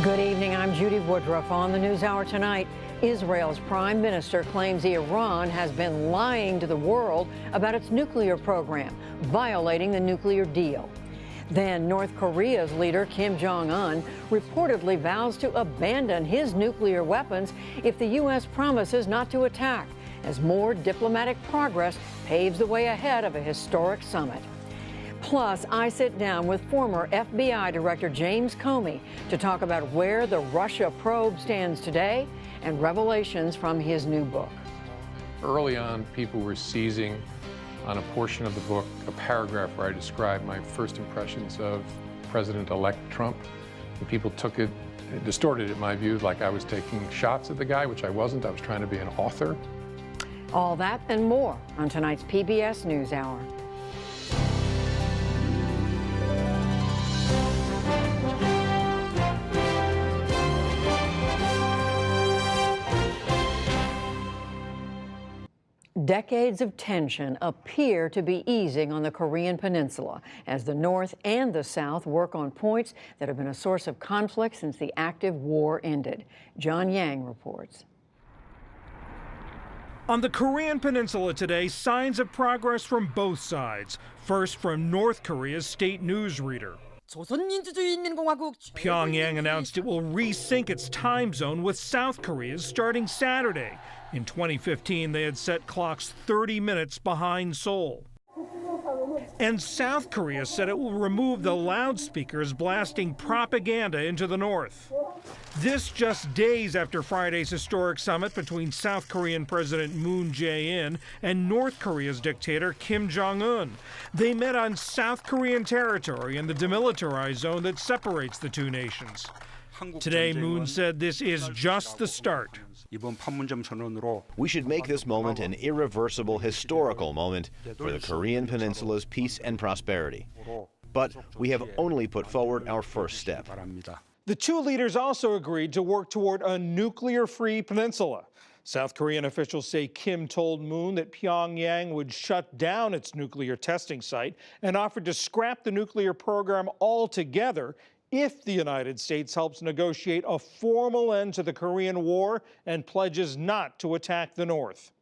Good evening, I'm Judy Woodruff. On the NewsHour tonight, Israel's prime minister claims Iran has been lying to the world about its nuclear program, violating the nuclear deal. Then North Korea's leader, Kim Jong-un, reportedly vows to abandon his nuclear weapons if the U.S. promises not to attack, as more diplomatic progress paves the way ahead of a historic summit. Plus, I sit down with former FBI Director James Comey to talk about where the Russia probe stands today and revelations from his new book. Early on, people were seizing on a portion of the book, a paragraph where I described my first impressions of President-elect Trump. And people took it, distorted it, in my view, like I was taking shots at the guy, which I wasn't. I was trying to be an author. All that and more on tonight's PBS NewsHour. Decades of tension appear to be easing on the Korean Peninsula as the North and the South work on points that have been a source of conflict since the active war ended. John Yang reports. On the Korean Peninsula today, signs of progress from both sides. First, from North Korea's state newsreader. Pyongyang announced it will resync its time zone with South Korea's starting Saturday. In 2015, they had set clocks 30 minutes behind Seoul. And South Korea said it will remove the loudspeakers blasting propaganda into the north. This just days after Friday's historic summit between South Korean President Moon Jae-in and North Korea's dictator Kim Jong-un. They met on South Korean territory in the demilitarized zone that separates the two nations. Today, Moon said this is just the start. We should make this moment an irreversible historical moment for the Korean Peninsula's peace and prosperity. But we have only put forward our first step. The two leaders also agreed to work toward a nuclear-free peninsula. South Korean officials say Kim told Moon that Pyongyang would shut down its nuclear testing site and offered to scrap the nuclear program altogether if the United States helps negotiate a formal end to the Korean War and pledges not to attack the North.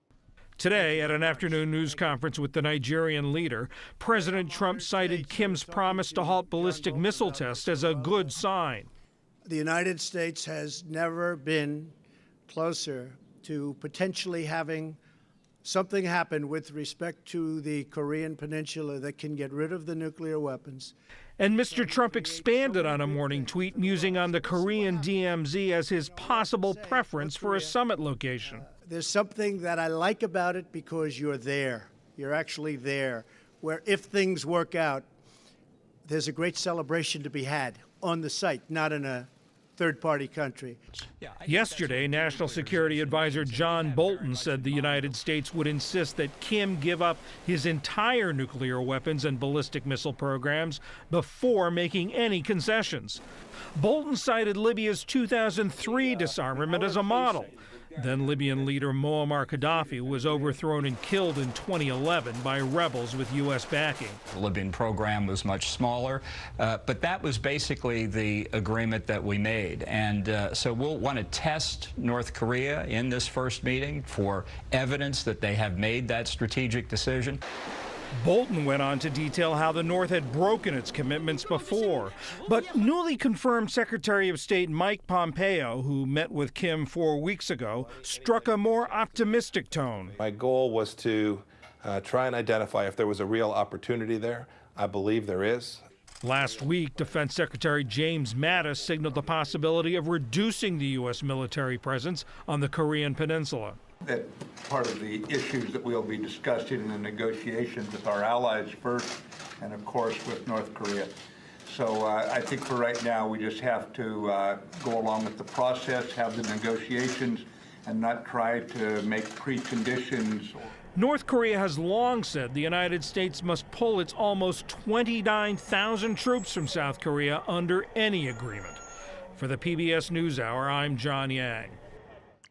Today, at an afternoon news conference with the Nigerian leader, President Trump cited Kim's promise to halt ballistic missile tests as a good sign. The United States has never been closer to potentially having something happen with respect to the Korean Peninsula that can get rid of the nuclear weapons. And Mr. Trump expanded on a morning tweet musing on the Korean DMZ as his possible preference for a summit location. There's something that I like about it because you're there. You're actually there, where if things work out, there's a great celebration to be had on the site, not in a third-party country. Yesterday, National Security Advisor John Bolton said the United States would insist that Kim give up his entire nuclear weapons and ballistic missile programs before making any concessions. Bolton cited Libya's 2003 disarmament as a model. Then Libyan leader Muammar Gaddafi was overthrown and killed in 2011 by rebels with U.S. backing. The Libyan program was much smaller, but that was basically the agreement that we made. And so we'll want to test North Korea in this first meeting for evidence that they have made that strategic decision. Bolton went on to detail how the North had broken its commitments before. But newly confirmed Secretary of State Mike Pompeo, who met with Kim 4 weeks ago, struck a more optimistic tone. My goal was to try and identify if there was a real opportunity there. I believe there is. Last week, Defense Secretary James Mattis signaled the possibility of reducing the U.S. military presence on the Korean Peninsula. That part of the issues that we'll be discussing in the negotiations with our allies first, and of course with North Korea. So I think for right now we just have to go along with the process, have the negotiations, and not try to make preconditions. North Korea has long said the United States must pull its almost 29,000 troops from South Korea under any agreement. For the PBS NewsHour, I'm John Yang.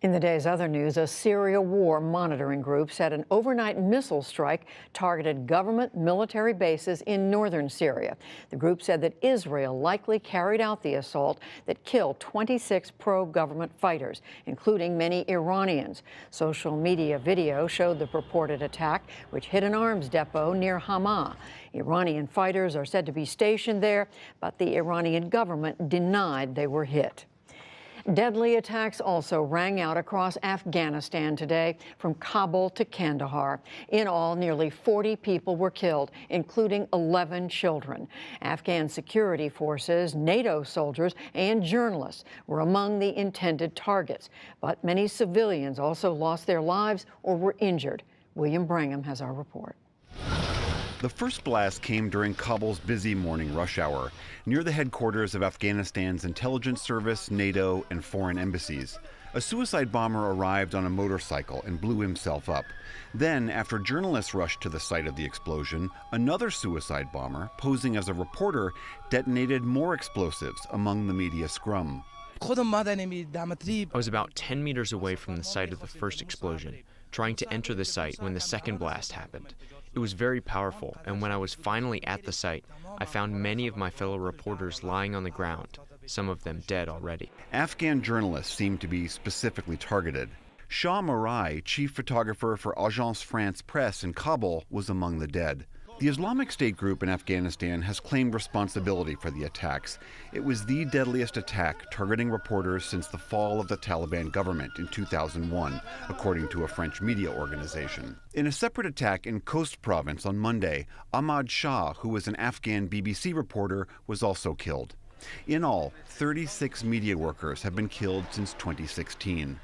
In the day's other news, a Syria war monitoring group said an overnight missile strike targeted government military bases in northern Syria. The group said that Israel likely carried out the assault that killed 26 pro-government fighters, including many Iranians. Social media video showed the purported attack, which hit an arms depot near Hama. Iranian fighters are said to be stationed there, but the Iranian government denied they were hit. Deadly attacks also rang out across Afghanistan today, from Kabul to Kandahar. In all, nearly 40 people were killed, including 11 children. Afghan security forces, NATO soldiers, and journalists were among the intended targets. But many civilians also lost their lives or were injured. William Brangham has our report. The first blast came during Kabul's busy morning rush hour, near the headquarters of Afghanistan's intelligence service, NATO, and foreign embassies. A suicide bomber arrived on a motorcycle and blew himself up. Then, after journalists rushed to the site of the explosion, another suicide bomber, posing as a reporter, detonated more explosives among the media scrum. I was about 10 meters away from the site of the first explosion, trying to enter the site when the second blast happened. It was very powerful, and when I was finally at the site, I found many of my fellow reporters lying on the ground, some of them dead already. Afghan journalists seemed to be specifically targeted. Shah Marai, chief photographer for Agence France Presse in Kabul, was among the dead. The Islamic State group in Afghanistan has claimed responsibility for the attacks. It was the deadliest attack targeting reporters since the fall of the Taliban government in 2001, according to a French media organization. In a separate attack in Khost province on Monday, Ahmad Shah, who was an Afghan BBC reporter, was also killed. In all, 36 media workers have been killed since 2016.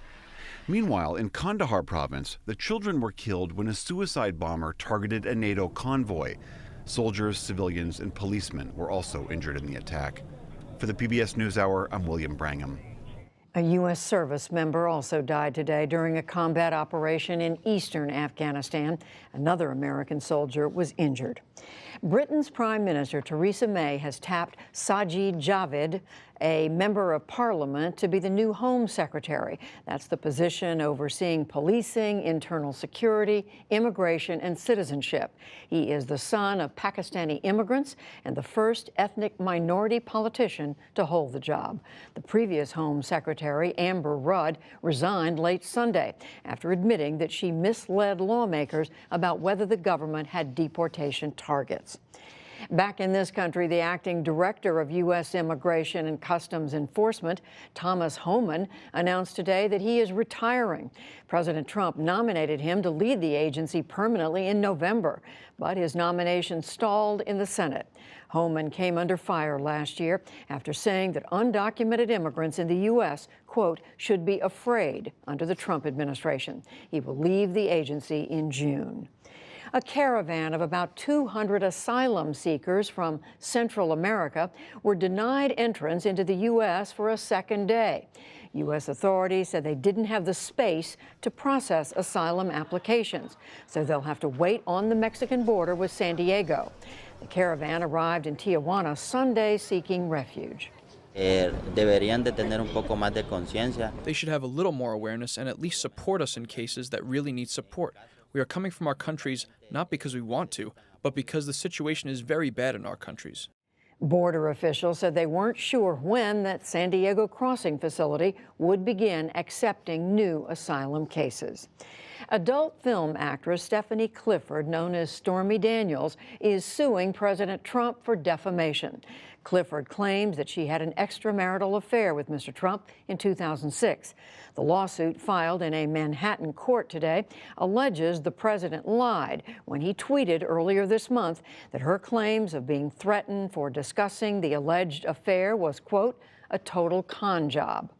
Meanwhile, in Kandahar province, the children were killed when a suicide bomber targeted a NATO convoy. Soldiers, civilians, and policemen were also injured in the attack. For the PBS NewsHour, I'm William Brangham. A U.S. service member also died today during a combat operation in eastern Afghanistan. Another American soldier was injured. Britain's Prime Minister Theresa May has tapped Sajid Javid, a member of Parliament, to be the new Home Secretary. That's the position overseeing policing, internal security, immigration, and citizenship. He is the son of Pakistani immigrants and the first ethnic minority politician to hold the job. The previous Home Secretary, Amber Rudd, resigned late Sunday after admitting that she misled lawmakers about whether the government had deportation targets. Back in this country, the acting director of U.S. Immigration and Customs Enforcement, Thomas Homan, announced today that he is retiring. President Trump nominated him to lead the agency permanently in November, but his nomination stalled in the Senate. Homan came under fire last year after saying that undocumented immigrants in the U.S., quote, should be afraid under the Trump administration. He will leave the agency in June. A caravan of about 200 asylum seekers from Central America were denied entrance into the U.S. for a second day. U.S. authorities said they didn't have the space to process asylum applications, so they'll have to wait on the Mexican border with San Diego. The caravan arrived in Tijuana Sunday seeking refuge. They should have a little more awareness and at least support us in cases that really need support. We are coming from our countries not because we want to, but because the situation is very bad in our countries. Border officials said they weren't sure when that San Diego crossing facility would begin accepting new asylum cases. Adult film actress Stephanie Clifford, known as Stormy Daniels, is suing President Trump for defamation. Clifford claims that she had an extramarital affair with Mr. Trump in 2006. The lawsuit, filed in a Manhattan court today, alleges the president lied when he tweeted earlier this month that her claims of being threatened for discussing the alleged affair was, quote, a total con job.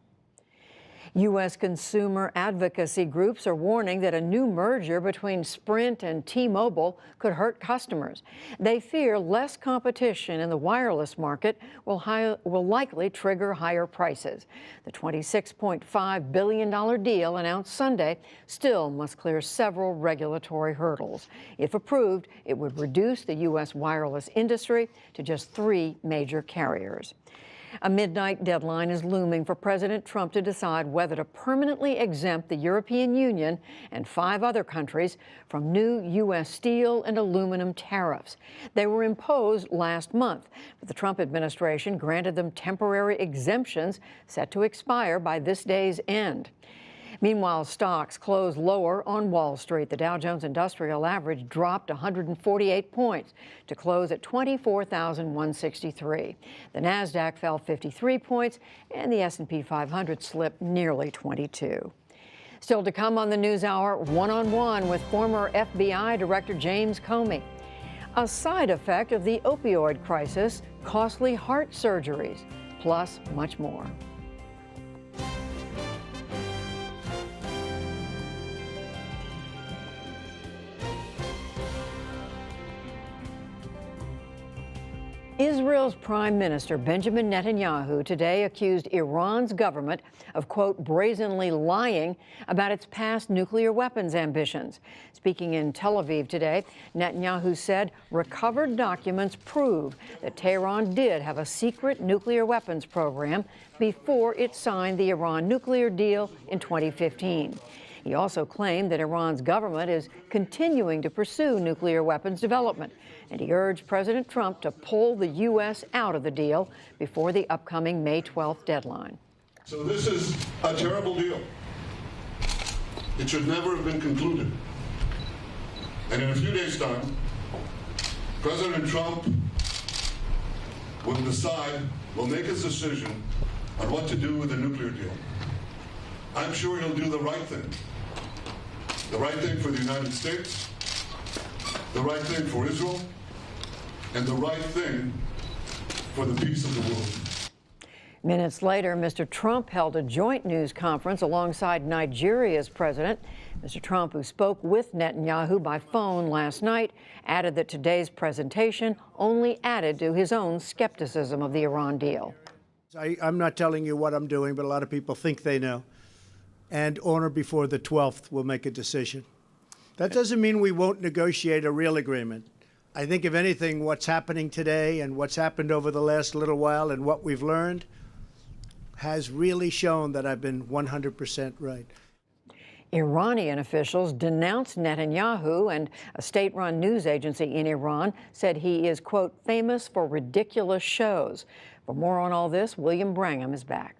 U.S. consumer advocacy groups are warning that a new merger between Sprint and T-Mobile could hurt customers. They fear less competition in the wireless market will likely trigger higher prices. The $26.5 billion deal announced Sunday still must clear several regulatory hurdles. If approved, it would reduce the U.S. wireless industry to just 3 major carriers. A midnight deadline is looming for President Trump to decide whether to permanently exempt the European Union and 5 other countries from new U.S. steel and aluminum tariffs. They were imposed last month, but the Trump administration granted them temporary exemptions set to expire by this day's end. Meanwhile, stocks closed lower on Wall Street. The Dow Jones Industrial Average dropped 148 points to close at 24,163. The Nasdaq fell 53 points, and the S&P 500 slipped nearly 22. Still to come on the NewsHour, one-on-one with former FBI Director James Comey. A side effect of the opioid crisis, costly heart surgeries, plus much more. Israel's Prime Minister Benjamin Netanyahu today accused Iran's government of, quote, brazenly lying about its past nuclear weapons ambitions. Speaking in Tel Aviv today, Netanyahu said recovered documents prove that Tehran did have a secret nuclear weapons program before it signed the Iran nuclear deal in 2015. He also claimed that Iran's government is continuing to pursue nuclear weapons development, and he urged President Trump to pull the U.S. out of the deal before the upcoming May 12th deadline. So this is a terrible deal. It should never have been concluded. And in a few days' time, President Trump will make his decision on what to do with the nuclear deal. I'm sure he'll do the right thing. The right thing for the United States, the right thing for Israel, and the right thing for the peace of the world. Minutes later, Mr. Trump held a joint news conference alongside Nigeria's president. Mr. Trump, who spoke with Netanyahu by phone last night, added that today's presentation only added to his own skepticism of the Iran deal. I'm not telling you what I'm doing, but a lot of people think they know. And on or before the 12th, we'll make a decision. That doesn't mean we won't negotiate a real agreement. I think, if anything, what's happening today and what's happened over the last little while and what we've learned has really shown that I've been 100% right. Iranian officials denounced Netanyahu, and a state-run news agency in Iran said he is, quote, famous for ridiculous shows. For more on all this, William Brangham is back.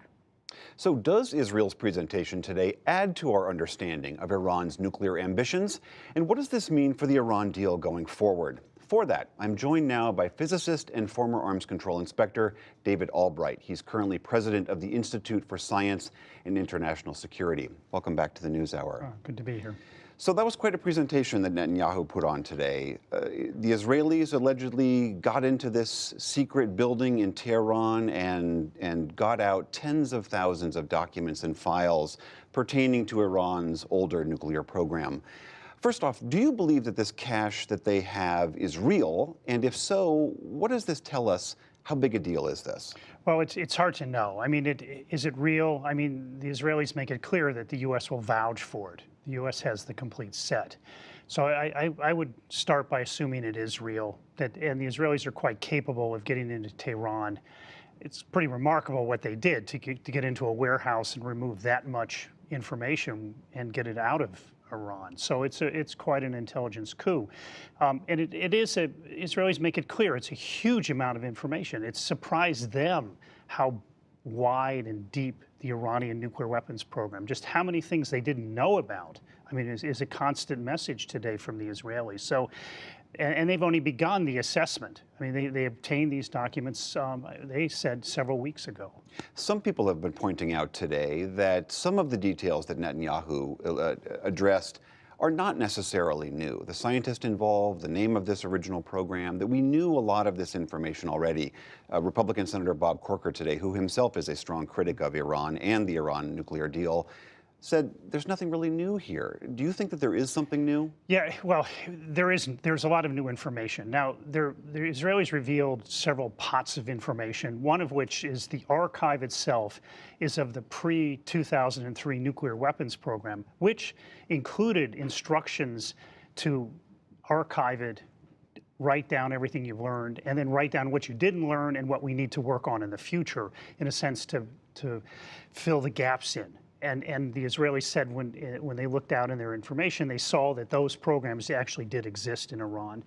So does Israel's presentation today add to our understanding of Iran's nuclear ambitions? And what does this mean for the Iran deal going forward? For that, I'm joined now by physicist and former Arms Control Inspector David Albright. He's currently president of the Institute for Science and International Security. Welcome back to the NewsHour. Oh, good to be here. So that was quite a presentation that Netanyahu put on today. The Israelis allegedly got into this secret building in Tehran and got out tens of thousands of documents and files pertaining to Iran's older nuclear program. First off, do you believe that this cache that they have is real? And if so, what does this tell us? How big a deal is this? Well, it's hard to know. I mean, is it real? I mean, the Israelis make it clear that the U.S. will vouch for it. The U.S. has the complete set. So I would start by assuming it is real, and the Israelis are quite capable of getting into Tehran. It's pretty remarkable what they did to get into a warehouse and remove that much information and get it out of Iran. So it's quite an intelligence coup. And Israelis make it clear, it's a huge amount of information. It surprised them how wide and deep the Iranian nuclear weapons program, just how many things they didn't know about, I mean, is a constant message today from the Israelis. So, and they've only begun the assessment. I mean, they obtained these documents, they said, several weeks ago. Some people have been pointing out today that some of the details that Netanyahu addressed are not necessarily new. The scientist involved, the name of this original program, that we knew a lot of this information already. Republican Senator Bob Corker today, who himself is a strong critic of Iran and the Iran nuclear deal, said there's nothing really new here. Do you think that there is something new? Yeah, well, there isn't. There's a lot of new information. Now, the Israelis revealed several pots of information, one of which is the archive itself is of the pre-2003 nuclear weapons program, which included instructions to archive it write down everything you've learned, and then write down what you didn't learn and what we need to work on in the future, in a sense, to fill the gaps in. And the Israelis said when they looked out in their information, they saw that those programs actually did exist in Iran.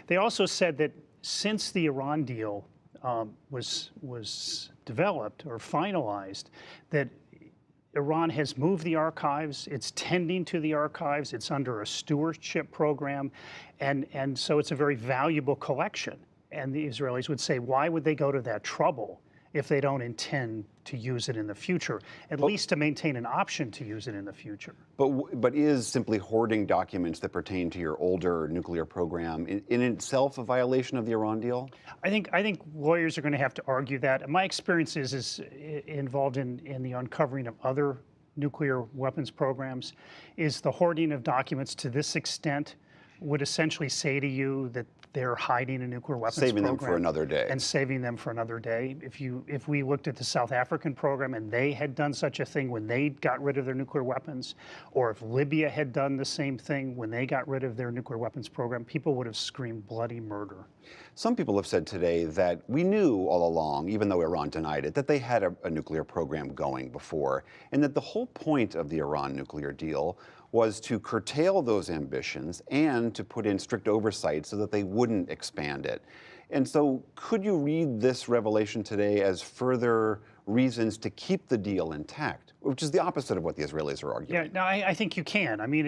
They also said that since the Iran deal was developed or finalized, that Iran has moved the archives, it's tending to the archives, it's under a stewardship program, and so it's a very valuable collection. And the Israelis would say, why would they go to that trouble if they don't intend to use it in the future, at least to maintain an option to use it in the future? But is simply hoarding documents that pertain to your older nuclear program in itself a violation of the Iran deal? I think lawyers are going to have to argue that. My experience is involved in the uncovering of other nuclear weapons programs, is the hoarding of documents to this extent would essentially say to you that they're hiding a nuclear weapons program. Saving them for another day. And saving them for another day. If we looked at the South African program and they had done such a thing when they got rid of their nuclear weapons, or if Libya had done the same thing when they got rid of their nuclear weapons program, people would have screamed bloody murder. Some people have said today that we knew all along, even though Iran denied it, that they had a nuclear program going before, and that the whole point of the Iran nuclear deal was to curtail those ambitions and to put in strict oversight so that they wouldn't expand it. And so could you read this revelation today as further reasons to keep the deal intact, which is the opposite of what the Israelis are arguing? Yeah, no, I think you can. I mean,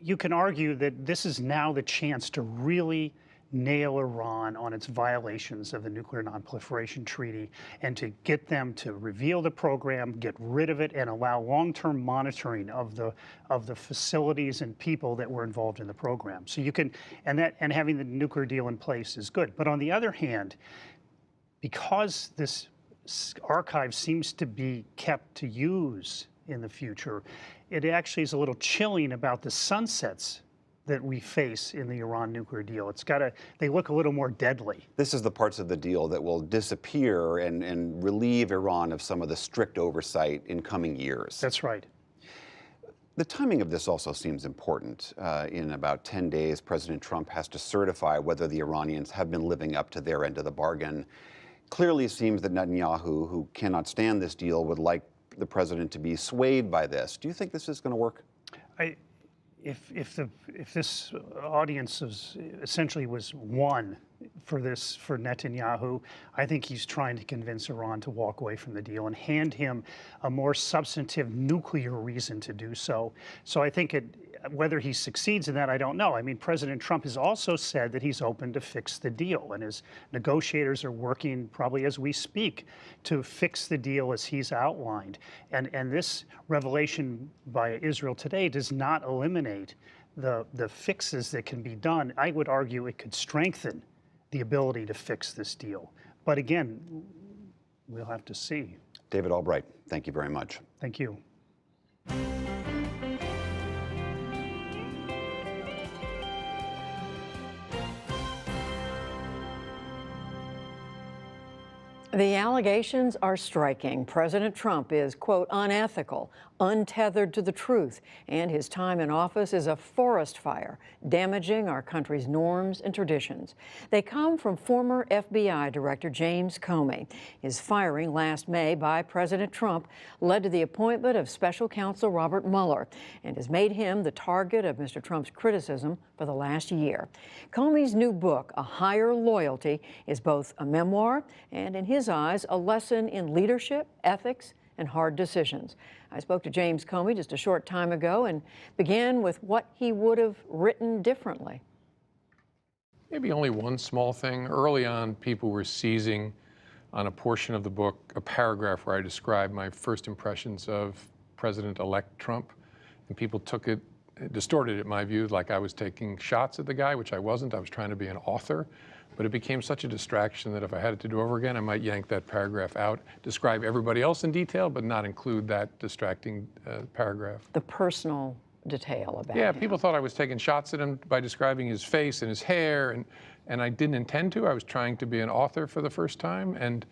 you can argue that this is now the chance to really nail Iran on its violations of the Nuclear Non-Proliferation Treaty and to get them to reveal the program, get rid of it, and allow long-term monitoring of the facilities and people that were involved in the program. So you can, and having the nuclear deal in place is good. But on the other hand, because this archive seems to be kept to use in the future, it actually is a little chilling about the sunsets that we face in the Iran nuclear deal. They look a little more deadly. This is the parts of the deal that will disappear and relieve Iran of some of the strict oversight in coming years. That's right. The timing of this also seems important. In about 10 days, President Trump has to certify whether the Iranians have been living up to their end of the bargain. Clearly it seems that Netanyahu, who cannot stand this deal, would like the president to be swayed by this. Do you think this is going to work? If this audience essentially was won for Netanyahu, I think he's trying to convince Iran to walk away from the deal and hand him a more substantive nuclear reason to do so. So I think whether he succeeds in that, I don't know. I mean, President Trump has also said that he's open to fix the deal, and his negotiators are working, probably as we speak, to fix the deal as he's outlined. And this revelation by Israel today does not eliminate the fixes that can be done. I would argue it could strengthen the ability to fix this deal. But again, we'll have to see. David Albright, thank you very much. Thank you. The allegations are striking. President Trump is, quote, unethical, untethered to the truth, and his time in office is a forest fire, damaging our country's norms and traditions. They come from former FBI Director James Comey. His firing last May by President Trump led to the appointment of Special Counsel Robert Mueller and has made him the target of Mr. Trump's criticism for the last year. Comey's new book, A Higher Loyalty, is both a memoir and, in his eyes, a lesson in leadership, ethics, and hard decisions. I spoke to James Comey just a short time ago and began with what he would have written differently. Maybe only one small thing. Early on, people were seizing on a portion of the book, a paragraph where I described my first impressions of President-elect Trump, and people took it, distorted it, in my view, like I was taking shots at the guy, which I wasn't. I was trying to be an author. But it became such a distraction that if I had it to do over again, I might yank that paragraph out, describe everybody else in detail, but not include that distracting paragraph. The personal detail about Yeah, him. people thought I was taking shots at him by describing his face and his hair, and I didn't intend to. I was trying to be an author for the first time, and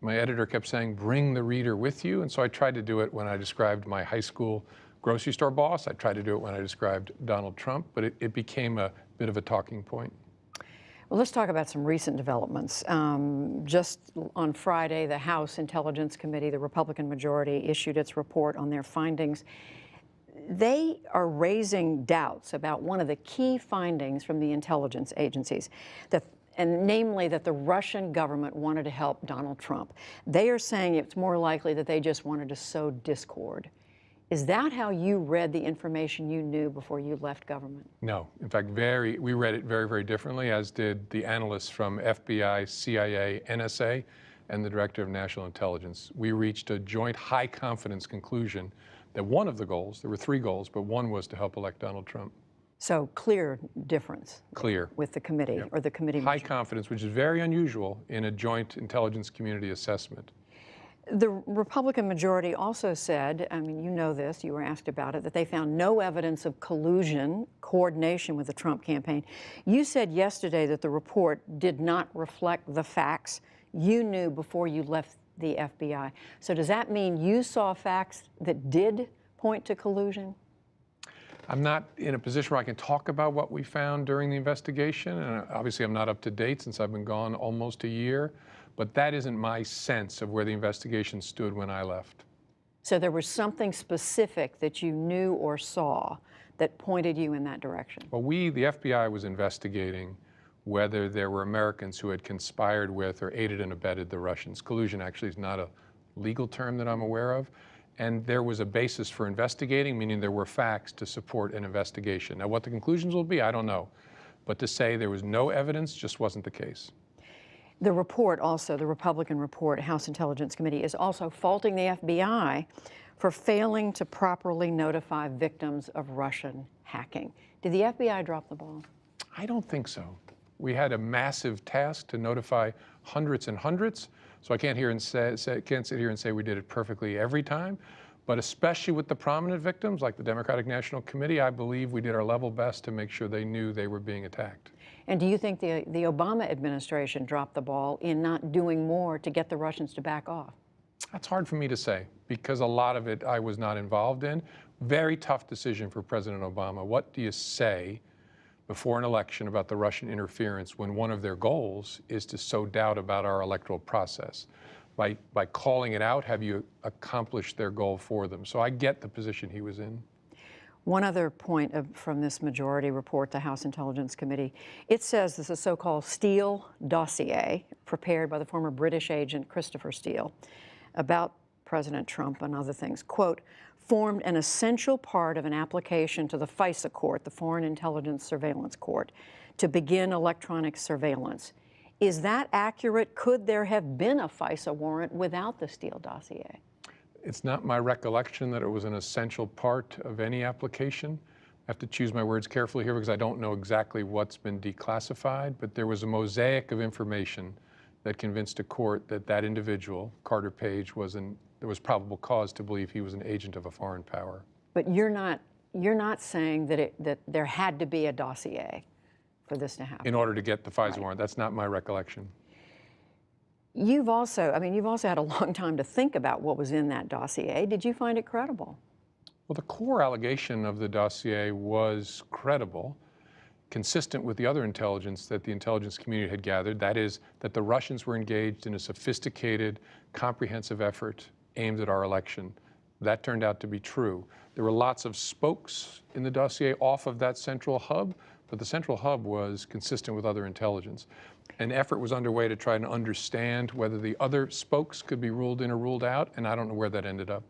my editor kept saying, bring the reader with you. And so I tried to do it when I described my high school grocery store boss. I tried to do it when I described Donald Trump, but it became a bit of a talking point. Well, let's talk about some recent developments. Just on Friday, the House Intelligence Committee, the Republican majority, issued its report on their findings. They are raising doubts about one of the key findings from the intelligence agencies, and namely that the Russian government wanted to help Donald Trump. They are saying it's more likely that they just wanted to sow discord. Is that how you read the information you knew before you left government? No. In fact, we read it very, very differently, as did the analysts from FBI, CIA, NSA, and the Director of National Intelligence. We reached a joint high-confidence conclusion that one of the goals, there were 3 goals, but one was to help elect Donald Trump. So clear difference. Clear. With the committee, Yep. or the committee. High confidence, which is very unusual in a joint intelligence community assessment. The Republican majority also said, I mean, you know this, you were asked about it, that they found no evidence of collusion, coordination with the Trump campaign. You said yesterday that the report did not reflect the facts you knew before you left the FBI. So does that mean you saw facts that did point to collusion? I'm not in a position where I can talk about what we found during the investigation, and obviously I'm not up to date since I've been gone almost a year. But that isn't my sense of where the investigation stood when I left. So there was something specific that you knew or saw that pointed you in that direction? Well, the FBI was investigating whether there were Americans who had conspired with or aided and abetted the Russians. Collusion actually is not a legal term that I'm aware of. And there was a basis for investigating, meaning there were facts to support an investigation. Now, what the conclusions will be, I don't know. But to say there was no evidence just wasn't the case. The report also, the Republican report, House Intelligence Committee, is also faulting the FBI for failing to properly notify victims of Russian hacking. Did the FBI drop the ball? I don't think so. We had a massive task to notify hundreds and hundreds, so I can't sit here and say we did it perfectly every time. But especially with the prominent victims, like the Democratic National Committee, I believe we did our level best to make sure they knew they were being attacked. And do you think the Obama administration dropped the ball in not doing more to get the Russians to back off? That's hard for me to say, because a lot of it I was not involved in. Very tough decision for President Obama. What do you say before an election about the Russian interference when one of their goals is to sow doubt about our electoral process? By calling it out, have you accomplished their goal for them? So I get the position he was in. One other point from this majority report, the House Intelligence Committee, it says this is a so-called Steele dossier prepared by the former British agent Christopher Steele about President Trump and other things, quote, formed an essential part of an application to the FISA court, the Foreign Intelligence Surveillance Court, to begin electronic surveillance. Is that accurate? Could there have been a FISA warrant without the Steele dossier? It's not my recollection that it was an essential part of any application. I have to choose my words carefully here because I don't know exactly what's been declassified, but there was a mosaic of information that convinced a court that that individual, Carter Page, there was probable cause to believe he was an agent of a foreign power. But you're not saying that there had to be a dossier for this to happen. In order to get the FISA warrant. That's not my recollection. You've also had a long time to think about what was in that dossier. Did you find it credible? Well, the core allegation of the dossier was credible, consistent with the other intelligence that the intelligence community had gathered. That is, that the Russians were engaged in a sophisticated, comprehensive effort aimed at our election. That turned out to be true. There were lots of spokes in the dossier off of that central hub, but the central hub was consistent with other intelligence. An effort was underway to try and understand whether the other spokes could be ruled in or ruled out, and I don't know where that ended up.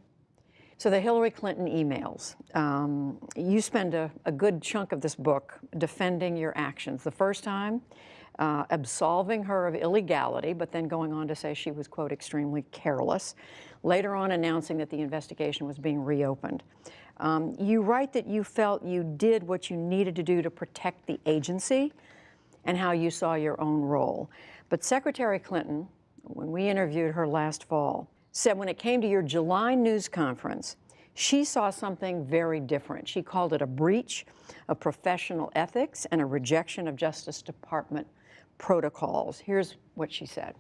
So the Hillary Clinton emails, you spend a good chunk of this book defending your actions. The first time, absolving her of illegality, but then going on to say she was, quote, extremely careless. Later on announcing that the investigation was being reopened. You write that you felt you did what you needed to do to protect the agency and how you saw your own role. But Secretary Clinton, when we interviewed her last fall, said when it came to your July news conference, she saw something very different. She called it a breach of professional ethics and a rejection of Justice Department protocols. Here's what she said.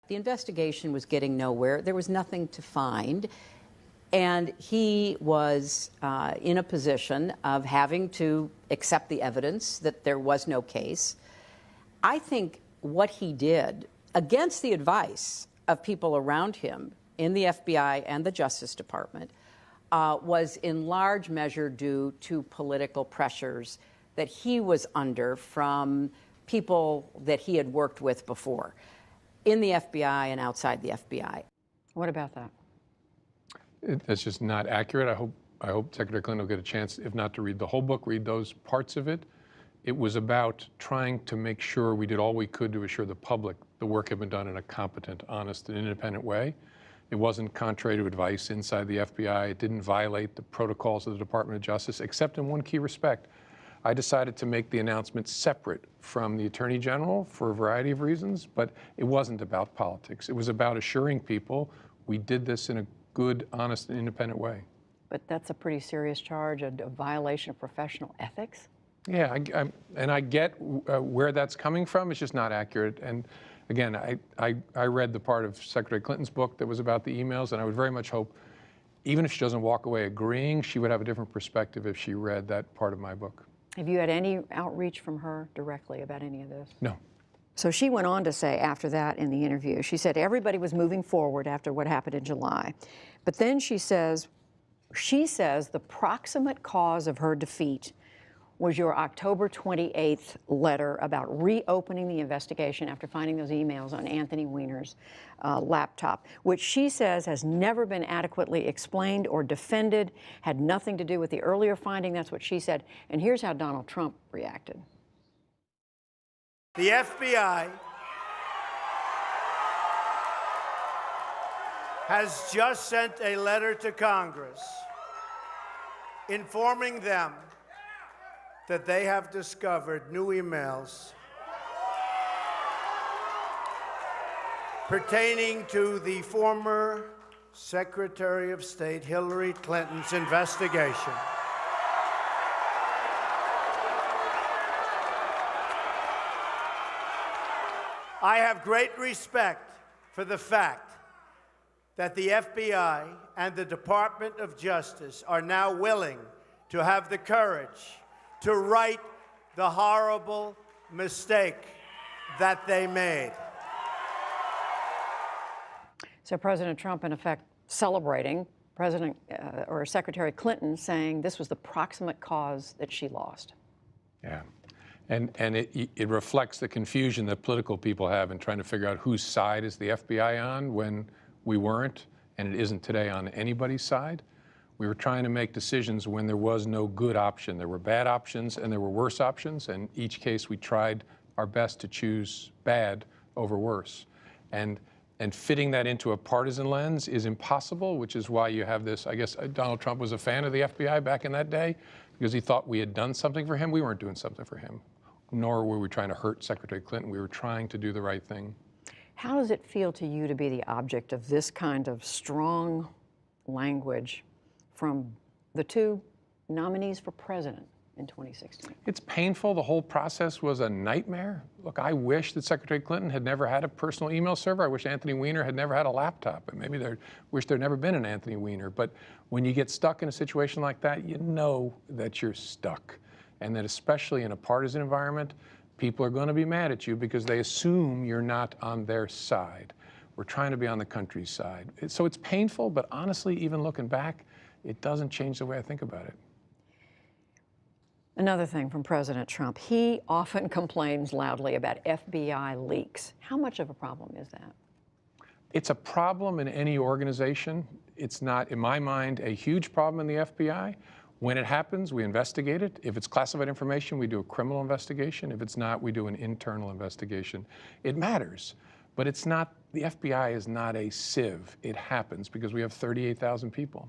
The investigation was getting nowhere. There was nothing to find. And he was in a position of having to accept the evidence that there was no case. I think what he did, against the advice of people around him in the FBI and the Justice Department, was in large measure due to political pressures that he was under from people that he had worked with before in the FBI and outside the FBI. What about that? That's just not accurate. I hope Secretary Clinton will get a chance, if not to read the whole book, read those parts of it. It was about trying to make sure we did all we could to assure the public the work had been done in a competent, honest, and independent way. It wasn't contrary to advice inside the FBI. It didn't violate the protocols of the Department of Justice, except in one key respect. I decided to make the announcement separate from the Attorney General for a variety of reasons, but it wasn't about politics. It was about assuring people we did this in a good, honest, and independent way. But that's a pretty serious charge, a violation of professional ethics? Yeah, and I get where that's coming from. It's just not accurate. And again, I read the part of Secretary Clinton's book that was about the emails, and I would very much hope, even if she doesn't walk away agreeing, she would have a different perspective if she read that part of my book. Have you had any outreach from her directly about any of this? No. So she went on to say after that in the interview, she said everybody was moving forward after what happened in July. But then she says the proximate cause of her defeat was your October 28th letter about reopening the investigation after finding those emails on Anthony Weiner's laptop, which she says has never been adequately explained or defended, had nothing to do with the earlier finding. That's what she said. And here's how Donald Trump reacted. The FBI has just sent a letter to Congress informing them that they have discovered new emails pertaining to the former Secretary of State Hillary Clinton's investigation. I have great respect for the fact that the FBI and the Department of Justice are now willing to have the courage to right the horrible mistake that they made. So President Trump, in effect, celebrating President or Secretary Clinton, saying this was the proximate cause that she lost. Yeah. And it reflects the confusion that political people have in trying to figure out whose side is the FBI on when we weren't, and it isn't today on anybody's side. We were trying to make decisions when there was no good option. There were bad options and there were worse options, and each case we tried our best to choose bad over worse. And fitting that into a partisan lens is impossible, which is why you have this. I guess Donald Trump was a fan of the FBI back in that day because he thought we had done something for him. We weren't doing something for him, nor were we trying to hurt Secretary Clinton. We were trying to do the right thing. How does it feel to you to be the object of this kind of strong language from the two nominees for president in 2016? It's painful. The whole process was a nightmare. Look, I wish that Secretary Clinton had never had a personal email server. I wish Anthony Weiner had never had a laptop. And maybe they wish there'd never been an Anthony Weiner. But when you get stuck in a situation like that, you know that you're stuck. And that especially in a partisan environment, people are going to be mad at you because they assume you're not on their side. We're trying to be on the country's side. So it's painful, but honestly, even looking back, it doesn't change the way I think about it. Another thing from President Trump, he often complains loudly about FBI leaks. How much of a problem is that? It's a problem in any organization. It's not, in my mind, a huge problem in the FBI. When it happens, we investigate it. If it's classified information, we do a criminal investigation. If it's not, we do an internal investigation. It matters, but it's not, the FBI is not a sieve. It happens because we have 38,000 people.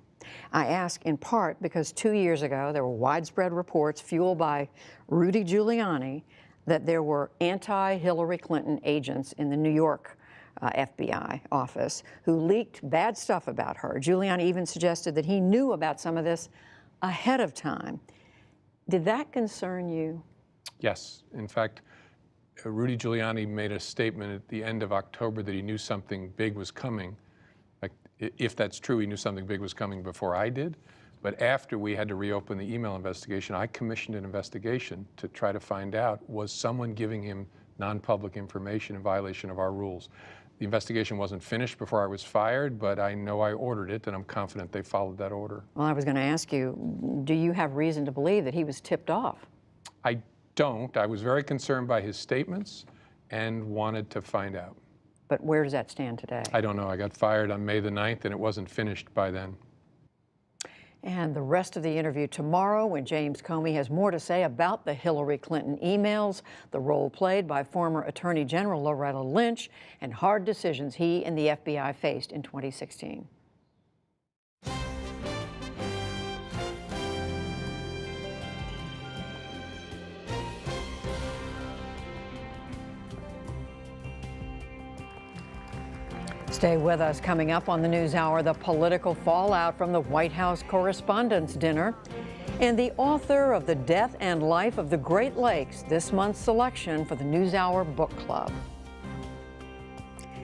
I ask in part because 2 years ago, there were widespread reports fueled by Rudy Giuliani that there were anti-Hillary Clinton agents in the New York FBI office who leaked bad stuff about her. Giuliani even suggested that he knew about some of this ahead of time. Did that concern you? Yes. In fact, Rudy Giuliani made a statement at the end of October that he knew something big was coming. Like, if that's true, he knew something big was coming before I did. But after we had to reopen the email investigation, I commissioned an investigation to try to find out, was someone giving him non-public information in violation of our rules. The investigation wasn't finished before I was fired, but I know I ordered it, and I'm confident they followed that order. Well, I was going to ask you, do you have reason to believe that he was tipped off? I don't. I was very concerned by his statements and wanted to find out. But where does that stand today? I don't know. I got fired on May the 9th, and it wasn't finished by then. And the rest of the interview tomorrow, when James Comey has more to say about the Hillary Clinton emails, the role played by former Attorney General Loretta Lynch, and hard decisions he and the FBI faced in 2016. Stay with us. Coming up on the NewsHour, the political fallout from the White House Correspondents' Dinner, and the author of The Death and Life of the Great Lakes, this month's selection for the NewsHour Book Club.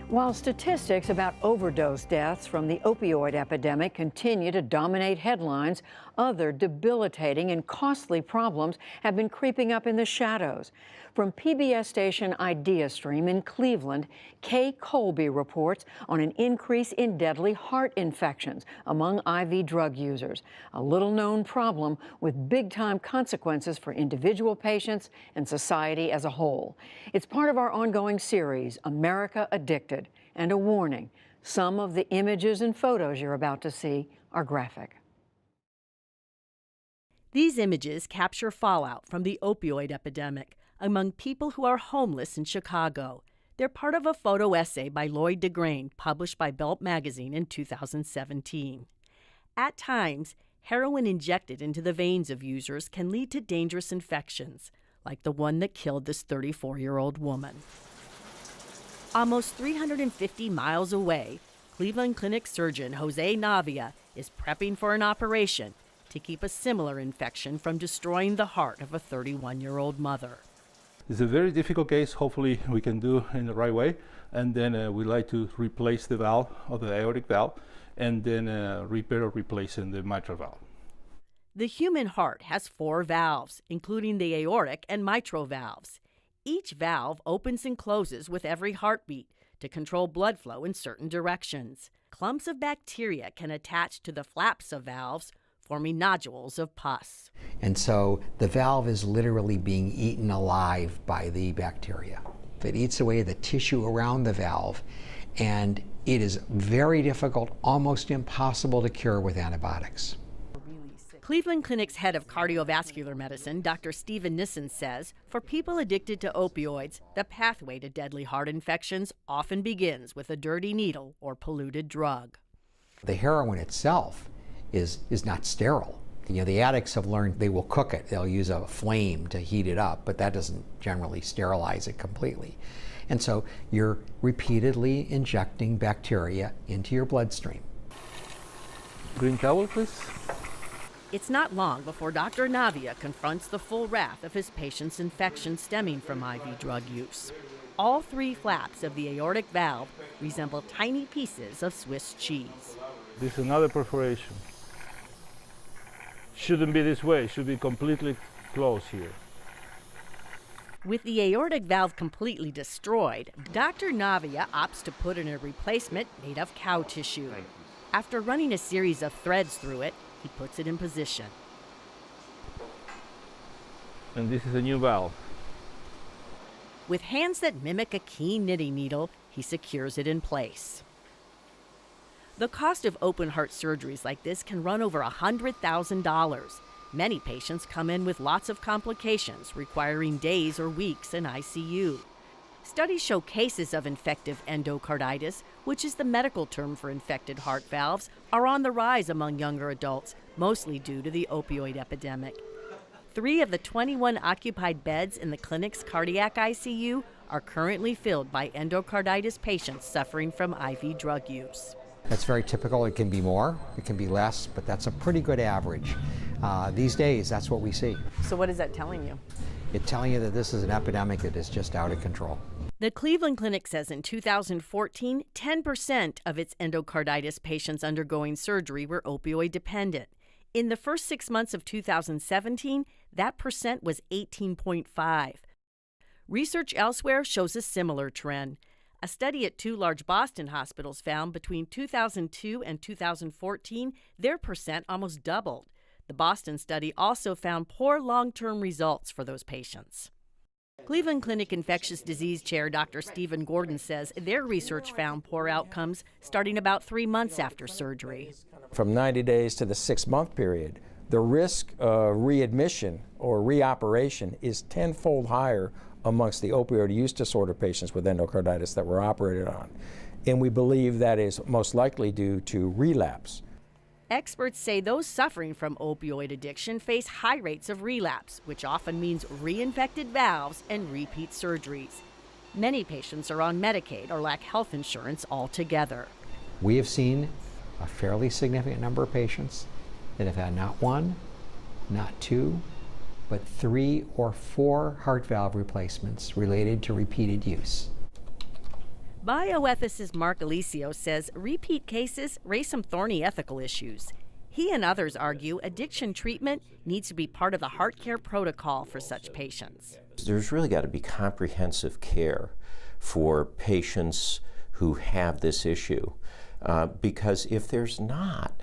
While statistics about overdose deaths from the opioid epidemic continue to dominate headlines, other debilitating and costly problems have been creeping up in the shadows. From PBS station IdeaStream in Cleveland, Kay Colby reports on an increase in deadly heart infections among IV drug users, a little-known problem with big-time consequences for individual patients and society as a whole. It's part of our ongoing series, America Addicted, and a warning, some of the images and photos you're about to see are graphic. These images capture fallout from the opioid epidemic among people who are homeless in Chicago. They're part of a photo essay by Lloyd DeGrain, published by Belt magazine in 2017. At times, heroin injected into the veins of users can lead to dangerous infections, like the one that killed this 34-year-old woman. Almost 350 miles away, Cleveland Clinic surgeon Jose Navia is prepping for an operation to keep a similar infection from destroying the heart of a 31-year-old mother. It's a very difficult case. Hopefully we can do in the right way. And then we like to replace the valve, or the aortic valve, and then repair or replace in the mitral valve. The human heart has 4 valves, including the aortic and mitral valves. Each valve opens and closes with every heartbeat to control blood flow in certain directions. Clumps of bacteria can attach to the flaps of valves, forming nodules of pus. And so the valve is literally being eaten alive by the bacteria. It eats away the tissue around the valve, and it is very difficult, almost impossible to cure with antibiotics. Cleveland Clinic's head of cardiovascular medicine, Dr. Stephen Nissen, says for people addicted to opioids, the pathway to deadly heart infections often begins with a dirty needle or polluted drug. The heroin itself is not sterile. You know, the addicts have learned they will cook it. They'll use a flame to heat it up, but that doesn't generally sterilize it completely. And so you're repeatedly injecting bacteria into your bloodstream. Green towel, please. It's not long before Dr. Navia confronts the full wrath of his patient's infection stemming from IV drug use. All 3 flaps of the aortic valve resemble tiny pieces of Swiss cheese. This is another perforation. Shouldn't be this way, should be completely closed here. With the aortic valve completely destroyed, Dr. Navia opts to put in a replacement made of cow tissue. After running a series of threads through it, he puts it in position. And this is a new valve. With hands that mimic a keen knitting needle, he secures it in place. The cost of open heart surgeries like this can run over $100,000. Many patients come in with lots of complications, requiring days or weeks in ICU. Studies show cases of infective endocarditis, which is the medical term for infected heart valves, are on the rise among younger adults, mostly due to the opioid epidemic. 3 of the 21 occupied beds in the clinic's cardiac ICU are currently filled by endocarditis patients suffering from IV drug use. That's very typical. It can be more, it can be less, but that's a pretty good average. These days, that's what we see. So what is that telling you? It's telling you that this is an epidemic that is just out of control. The Cleveland Clinic says in 2014, 10% of its endocarditis patients undergoing surgery were opioid dependent. In the first 6 months of 2017, that percent was 18.5. Research elsewhere shows a similar trend. A study at 2 large Boston hospitals found between 2002 and 2014, their percent almost doubled. The Boston study also found poor long-term results for those patients. Cleveland Clinic infectious disease chair Dr. Stephen Gordon says their research found poor outcomes starting about 3 months after surgery. From 90 days to the 6-month period, the risk of readmission or reoperation is 10-fold higher amongst the opioid use disorder patients with endocarditis that were operated on. And we believe that is most likely due to relapse. Experts say those suffering from opioid addiction face high rates of relapse, which often means reinfected valves and repeat surgeries. Many patients are on Medicaid or lack health insurance altogether. We have seen a fairly significant number of patients that have had not 1, not 2, but 3 or 4 heart valve replacements related to repeated use. Bioethicist Mark Alicio says repeat cases raise some thorny ethical issues. He and others argue addiction treatment needs to be part of the heart care protocol for such patients. There's really got to be comprehensive care for patients who have this issue, because if there's not,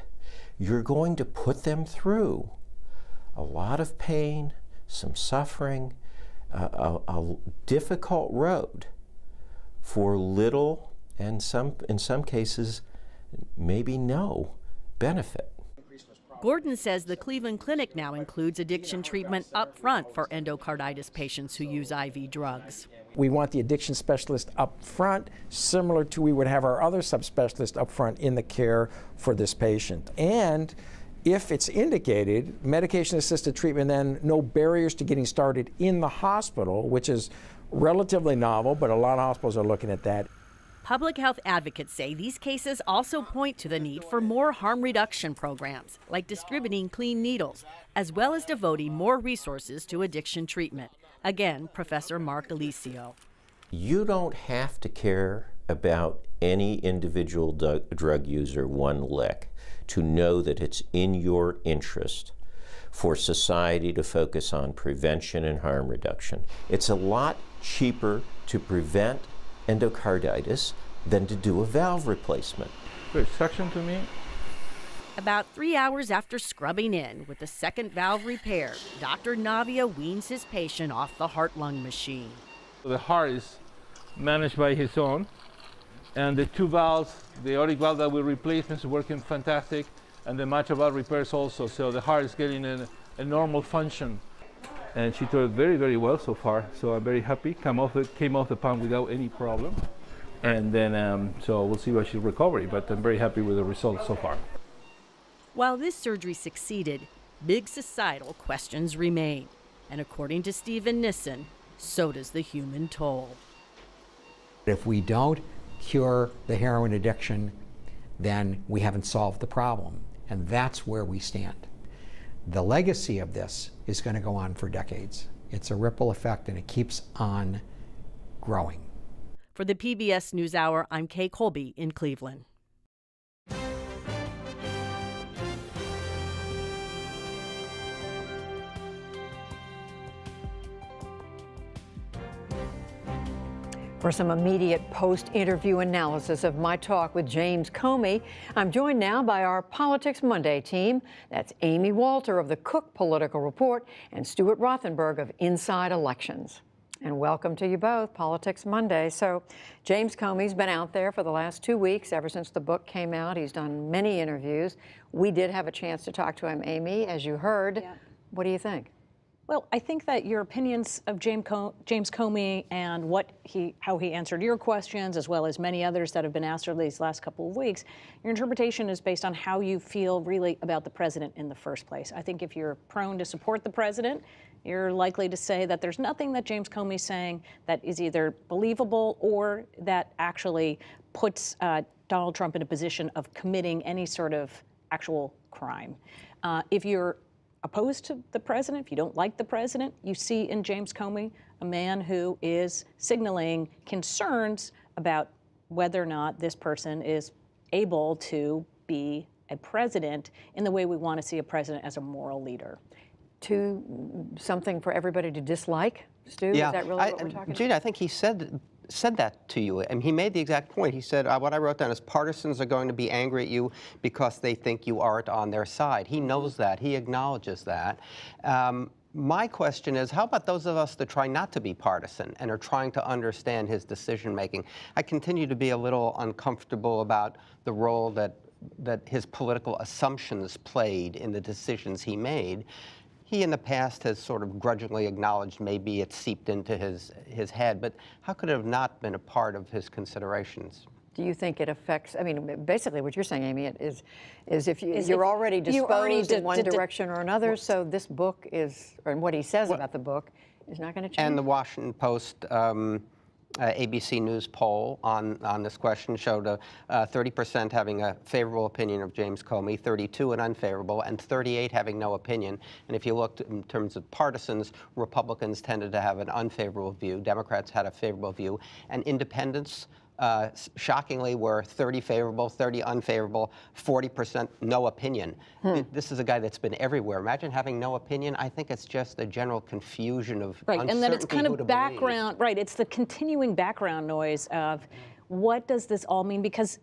you're going to put them through a lot of pain, some suffering, a difficult road for little and in some cases maybe no benefit. Gordon says the Cleveland Clinic now includes addiction treatment up front for endocarditis patients who use IV drugs. We want the addiction specialist up front, similar to we would have our other subspecialist up front in the care for this patient. And if it's indicated, medication-assisted treatment, then no barriers to getting started in the hospital, which is relatively novel, but a lot of hospitals are looking at that. Public health advocates say these cases also point to the need for more harm reduction programs, like distributing clean needles, as well as devoting more resources to addiction treatment. Again, Professor Mark Alicio. You don't have to care about any individual drug user one lick to know that it's in your interest for society to focus on prevention and harm reduction. It's a lot cheaper to prevent endocarditis than to do a valve replacement. Good, suction to me. About 3 hours after scrubbing in with the second valve repaired, Dr. Navia weans his patient off the heart-lung machine. The heart is managed by his own, and the 2 valves, the aortic valve that we replaced is working fantastic, and the mitral valve repairs also, so the heart is getting a normal function. And she did very, very well so far, so I'm very happy. Came off the pump without any problem. And then, so we'll see about she's recovery, but I'm very happy with the results so far. While this surgery succeeded, big societal questions remain. And according to Stephen Nissen, so does the human toll. If we don't cure the heroin addiction, then we haven't solved the problem. And that's where we stand. The legacy of this is going to go on for decades. It's a ripple effect, and it keeps on growing. For the PBS NewsHour, I'm Kay Colby in Cleveland. For some immediate post-interview analysis of my talk with James Comey, I'm joined now by our Politics Monday team. That's Amy Walter of the Cook Political Report and Stuart Rothenberg of Inside Elections. And welcome to you both, Politics Monday. So James Comey's been out there for the last 2 weeks, ever since the book came out. He's done many interviews. We did have a chance to talk to him, Amy, as you heard. Yeah. What do you think? Well, I think that your opinions of James Comey and how he answered your questions, as well as many others that have been asked over these last couple of weeks, your interpretation is based on how you feel really about the president in the first place. I think if you're prone to support the president, you're likely to say that there's nothing that James Comey's saying that is either believable or that actually puts Donald Trump in a position of committing any sort of actual crime. If you're opposed to the president, if you don't like the president, you see in James Comey a man who is signaling concerns about whether or not this person is able to be a president in the way we want to see a president as a moral leader. Something for everybody to dislike? Stu, is that really what we're talking about? Gina, I think he said that to you. And he made the exact point. He said, what I wrote down is partisans are going to be angry at you because they think you aren't on their side. He knows that. He acknowledges that. My question is, how about those of us that try not to be partisan and are trying to understand his decision-making? I continue to be a little uncomfortable about the role that his political assumptions played in the decisions he made. He in the past has sort of grudgingly acknowledged maybe it seeped into his head, but how could it have not been a part of his considerations? Do you think it affects, I mean, basically what you're saying, Amy, is if you're already disposed in one direction or another, so this book is, and what he says about the book is not going to change? And the Washington Post ABC News poll on this question showed 30% having a favorable opinion of James Comey, 32 an unfavorable, and 38 having no opinion. And if you looked in terms of partisans, Republicans tended to have an unfavorable view, Democrats had a favorable view, and independents shockingly were 30 favorable, 30 unfavorable, 40% no opinion. This is a guy that's been everywhere. Imagine having no opinion. I think it's just a general confusion of uncertainty. And then it's kind of background, believe. it's the continuing background noise of what does this all mean? Because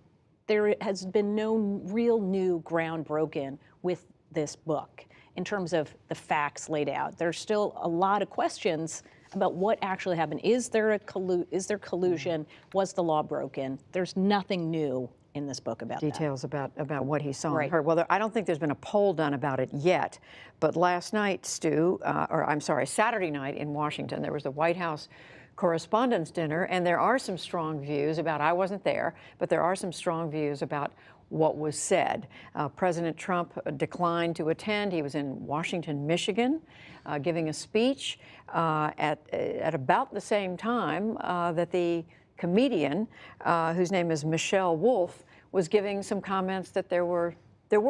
there has been no real new ground broken with this book in terms of the facts laid out. There's still a lot of questions about what actually happened. Is there collusion? Was the law broken? There's nothing new in this book about details about what he saw and heard. Well, I don't think there's been a poll done about it yet, but last night, Stu, Saturday night in Washington, there was the White House Correspondents' Dinner, and there are some strong views about, I wasn't there, but there are some strong views about what was said. President Trump declined to attend. He was in Washington, Michigan, giving a speech at about the same time that the comedian, whose name is Michelle Wolf, was giving some comments that there were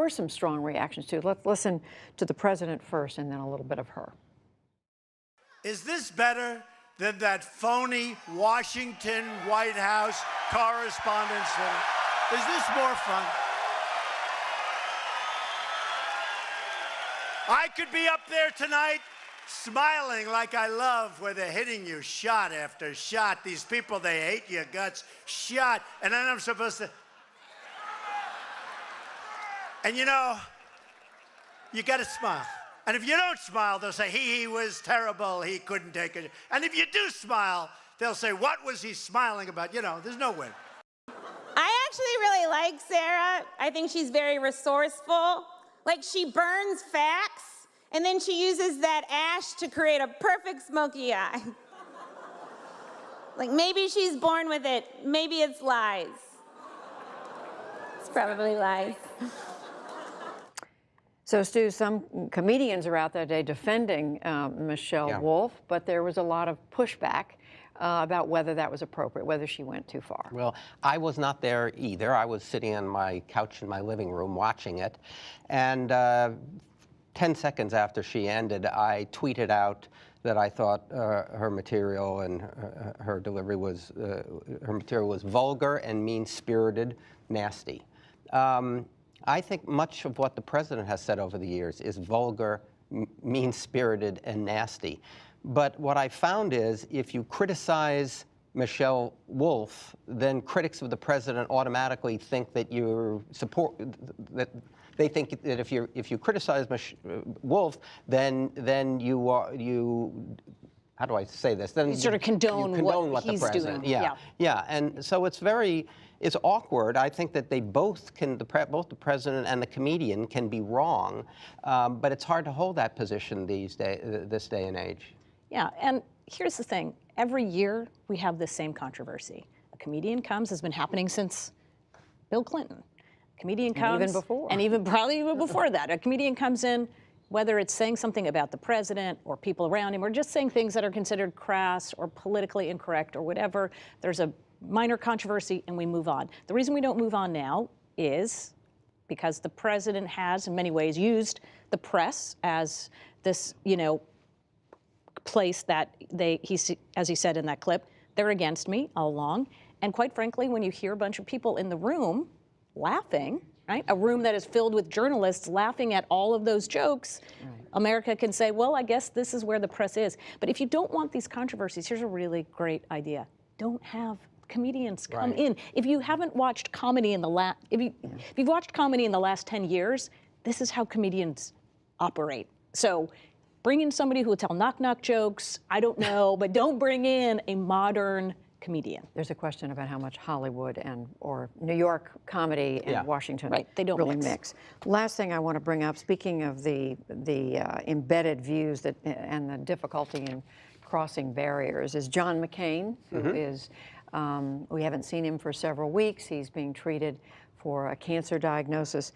some strong reactions to. Let's listen to the president first and then a little bit of her. Is this better than that phony Washington White House Correspondents' Dinner? Is this more fun? I could be up there tonight smiling like I love where they're hitting you shot after shot. These people, they hate your guts, shot. And then I'm supposed to... And you know, you got to smile. And if you don't smile, they'll say, he was terrible, he couldn't take it. And if you do smile, they'll say, what was he smiling about? You know, there's no win. I actually really like Sarah. I think she's very resourceful. Like, she burns facts, and then she uses that ash to create a perfect smoky eye. Like, maybe she's born with it. Maybe it's lies. It's probably lies. So, Stu, some comedians are out that day defending Michelle Wolf, but there was a lot of pushback about whether that was appropriate, whether she went too far. Well, I was not there either. I was sitting on my couch in my living room watching it. And 10 seconds after she ended, I tweeted out that I thought her material and her delivery was, vulgar and mean-spirited, nasty. I think much of what the president has said over the years is vulgar, mean-spirited, and nasty. But what I found is if you criticize Michelle Wolf, then critics of the president automatically think that they think that if you criticize Wolf, then you how do I say this? Then you sort of condone what the he's president. doing. Yeah. And so it's awkward. I think that they both both the president and the comedian can be wrong, but it's hard to hold that position this day and age. Yeah, and here's the thing. Every year we have this same controversy. A comedian comes, has been happening since Bill Clinton. A comedian comes. And even before. And probably even before that. A comedian comes in, whether it's saying something about the president or people around him, or just saying things that are considered crass or politically incorrect or whatever. There's a minor controversy and we move on. The reason we don't move on now is because the president has, in many ways, used the press as this, place that as he said in that clip, they're against me all along. And quite frankly, when you hear a bunch of people in the room laughing right? A room that is filled with journalists laughing at all of those jokes. Right. America can say, well, I guess this is where the press is. But if you don't want these controversies, here's a really great idea. Don't have comedians come in. If you haven't watched comedy in the if you've watched comedy in the last 10 years, this is how comedians operate. So bring in somebody who will tell knock-knock jokes, I don't know, but don't bring in a modern comedian. There's a question about how much Hollywood or New York comedy and Washington they don't really mix. Last thing I want to bring up, speaking of the embedded views and the difficulty in crossing barriers, is John McCain, who is, we haven't seen him for several weeks. He's being treated for a cancer diagnosis.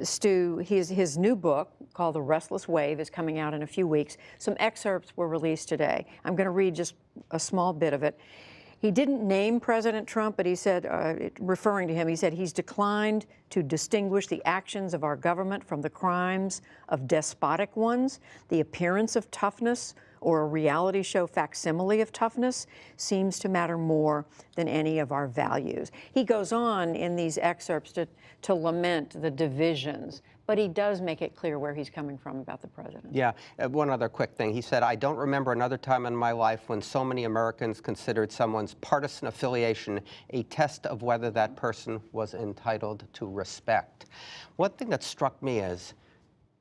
Stu, his new book called The Restless Wave is coming out in a few weeks. Some excerpts were released today. I'm going to read just a small bit of it. He didn't name President Trump, but he said, referring to him, he said, he's declined to distinguish the actions of our government from the crimes of despotic ones. The appearance of toughness or a reality show facsimile of toughness seems to matter more than any of our values. He goes on in these excerpts to lament the divisions, but he does make it clear where he's coming from about the president. Yeah, one other quick thing. He said, I don't remember another time in my life when so many Americans considered someone's partisan affiliation a test of whether that person was entitled to respect. One thing that struck me is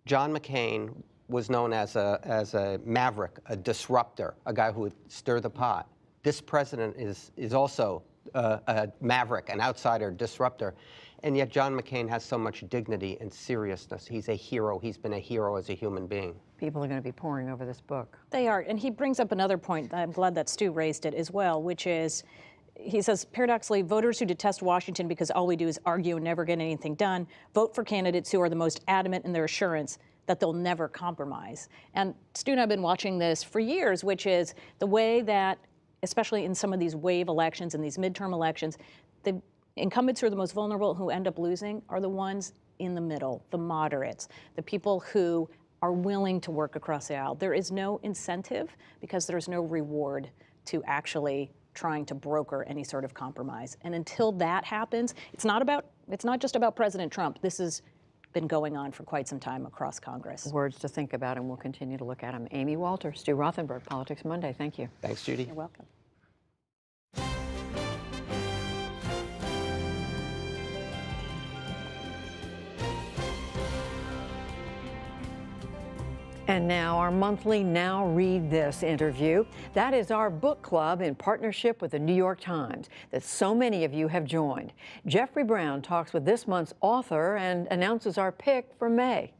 John McCain was known as a maverick, a disruptor, a guy who would stir the pot. This president is also a maverick, an outsider, disruptor. And yet John McCain has so much dignity and seriousness. He's a hero. He's been a hero as a human being. People are going to be poring over this book. They are. And he brings up another point. I'm glad that Stu raised it as well, which is, he says, paradoxically, voters who detest Washington because all we do is argue and never get anything done, vote for candidates who are the most adamant in their assurance that they'll never compromise. And Stu and I have been watching this for years, which is the way that, especially in some of these wave elections and these midterm elections, the incumbents who are the most vulnerable who end up losing are the ones in the middle, the moderates, the people who are willing to work across the aisle. There is no incentive because there's no reward to actually trying to broker any sort of compromise. And until that happens, it's not just about President Trump. This has been going on for quite some time across Congress. Words to think about, and we'll continue to look at them. Amy Walter, Stu Rothenberg, Politics Monday. Thank you. Thanks, Judy. You're welcome. And now our monthly Now Read This interview. That is our book club in partnership with the New York Times that so many of you have joined. Jeffrey Brown talks with this month's author and announces our pick for May.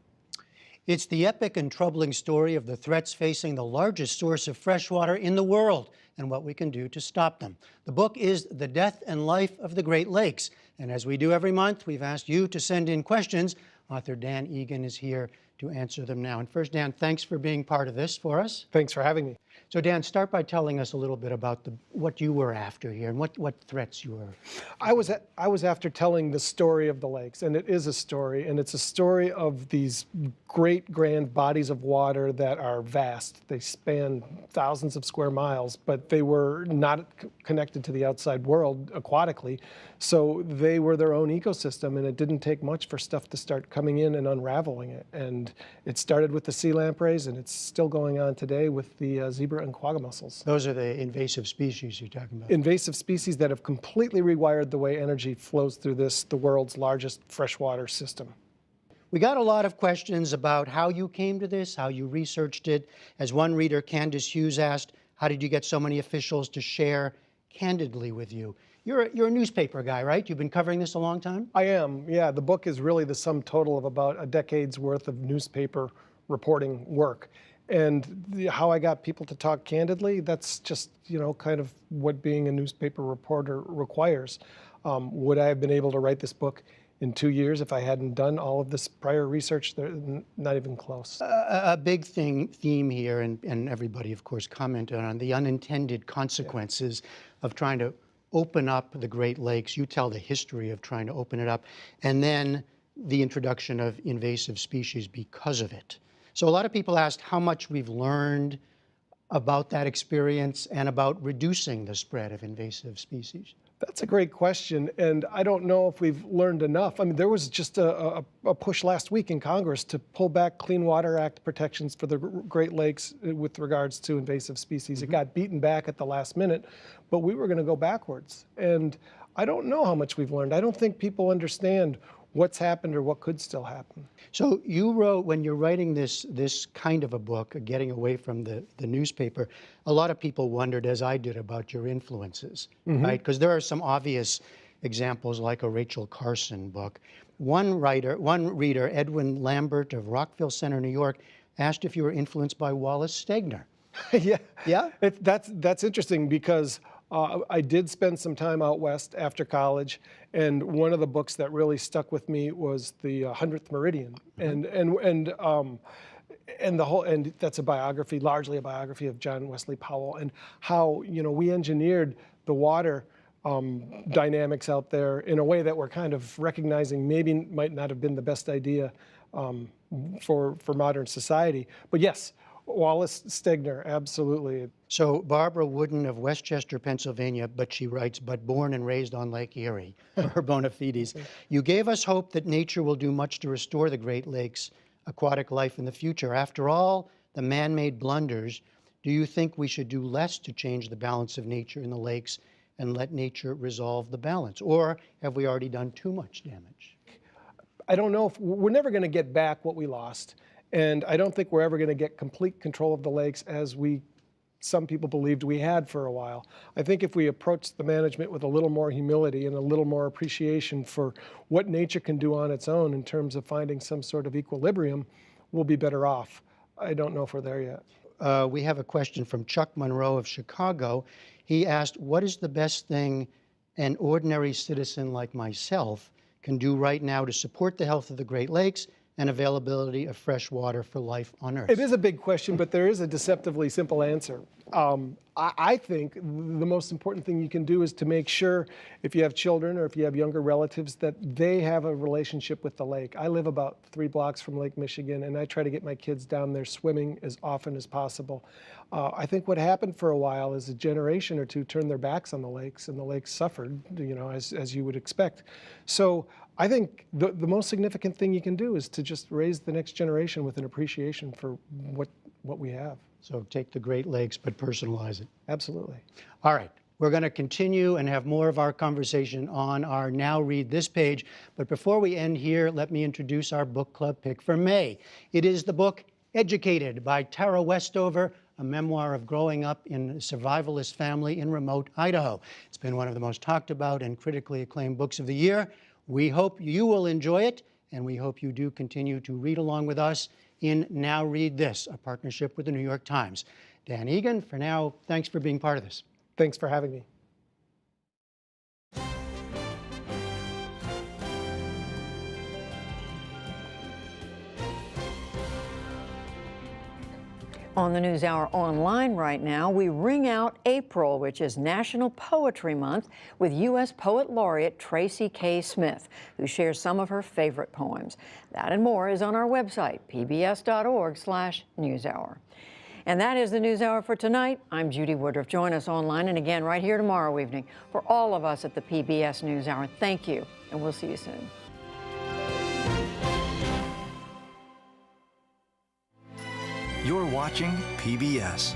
It's the epic and troubling story of the threats facing the largest source of fresh water in the world and what we can do to stop them. The book is The Death and Life of the Great Lakes. And as we do every month, we've asked you to send in questions. Author Dan Egan is here to answer them now. And first, Dan, thanks for being part of this for us. Thanks for having me. So, Dan, start by telling us a little bit about what you were after here and what threats you were. I was after telling the story of the lakes, and it is a story, and it's a story of these great grand bodies of water that are vast. They span thousands of square miles, but they were not connected to the outside world aquatically, so they were their own ecosystem, and it didn't take much for stuff to start coming in and unraveling it. And it started with the sea lampreys, and it's still going on today with the zebra and quagga mussels. Those are the invasive species you're talking about. Invasive species that have completely rewired the way energy flows through the world's largest freshwater system. We got a lot of questions about how you came to this, how you researched it. As one reader, Candace Hughes, asked, how did you get so many officials to share candidly with you? You're a newspaper guy, right? You've been covering this a long time? I am, yeah. The book is really the sum total of about a decade's worth of newspaper reporting work. And how I got people to talk candidly, that's just, kind of what being a newspaper reporter requires. Would I have been able to write this book in 2 years if I hadn't done all of this prior research? Not even close. A big theme here, and everybody, of course, commented on the unintended consequences of trying to open up the Great Lakes. You tell the history of trying to open it up, and then the introduction of invasive species because of it. So a lot of people asked how much we've learned about that experience and about reducing the spread of invasive species. That's a great question, and I don't know if we've learned enough. I mean, there was just a push last week in Congress to pull back Clean Water Act protections for the Great Lakes with regards to invasive species. It got beaten back at the last minute, but we were going to go backwards. And I don't know how much we've learned. I don't think people understand what's happened or what could still happen. So you wrote, when you're writing this kind of a book, getting away from the newspaper, a lot of people wondered, as I did, about your influences, right? Because there are some obvious examples, like a Rachel Carson book. One reader, Edwin Lambert of Rockville Center, New York, asked if you were influenced by Wallace Stegner. Yeah? That's interesting because I did spend some time out west after college, and one of the books that really stuck with me was the 100th Meridian, and that's a biography, largely a biography of John Wesley Powell, and how we engineered the water dynamics out there in a way that we're kind of recognizing maybe might not have been the best idea for modern society. But yes, Wallace Stegner, absolutely. So Barbara Wooden of Westchester, Pennsylvania, but she writes, but born and raised on Lake Erie, her bona fides. You gave us hope that nature will do much to restore the Great Lakes aquatic life in the future. After all the man-made blunders, do you think we should do less to change the balance of nature in the lakes and let nature resolve the balance? Or have we already done too much damage? I don't know if we're never going to get back what we lost. And I don't think we're ever going to get complete control of the lakes as some people believed we had for a while. I think if we approach the management with a little more humility and a little more appreciation for what nature can do on its own in terms of finding some sort of equilibrium, we'll be better off. I don't know if we're there yet. We have a question from Chuck Monroe of Chicago. He asked, what is the best thing an ordinary citizen like myself can do right now to support the health of the Great Lakes and availability of fresh water for life on Earth? It is a big question, but there is a deceptively simple answer. I think the most important thing you can do is to make sure, if you have children or if you have younger relatives, that they have a relationship with the lake. I live about 3 blocks from Lake Michigan, and I try to get my kids down there swimming as often as possible. I think what happened for a while is a generation or two turned their backs on the lakes, and the lakes suffered, as you would expect. So I think the most significant thing you can do is to just raise the next generation with an appreciation for what we have. So take the Great Lakes, but personalize it. Absolutely. All right. We're going to continue and have more of our conversation on our Now Read This page. But before we end here, let me introduce our book club pick for May. It is the book Educated by Tara Westover, a memoir of growing up in a survivalist family in remote Idaho. It's been one of the most talked about and critically acclaimed books of the year. We hope you will enjoy it, and we hope you do continue to read along with us in Now Read This, a partnership with the New York Times. Dan Egan, for now, thanks for being part of this. Thanks for having me. On the NewsHour online right now, we ring out April, which is National Poetry Month, with U.S. Poet Laureate Tracy K. Smith, who shares some of her favorite poems. That and more is on our website, pbs.org/newshour. And that is the NewsHour for tonight. I'm Judy Woodruff. Join us online and again right here tomorrow evening. For all of us at the PBS NewsHour, thank you, and we'll see you soon. You're watching PBS.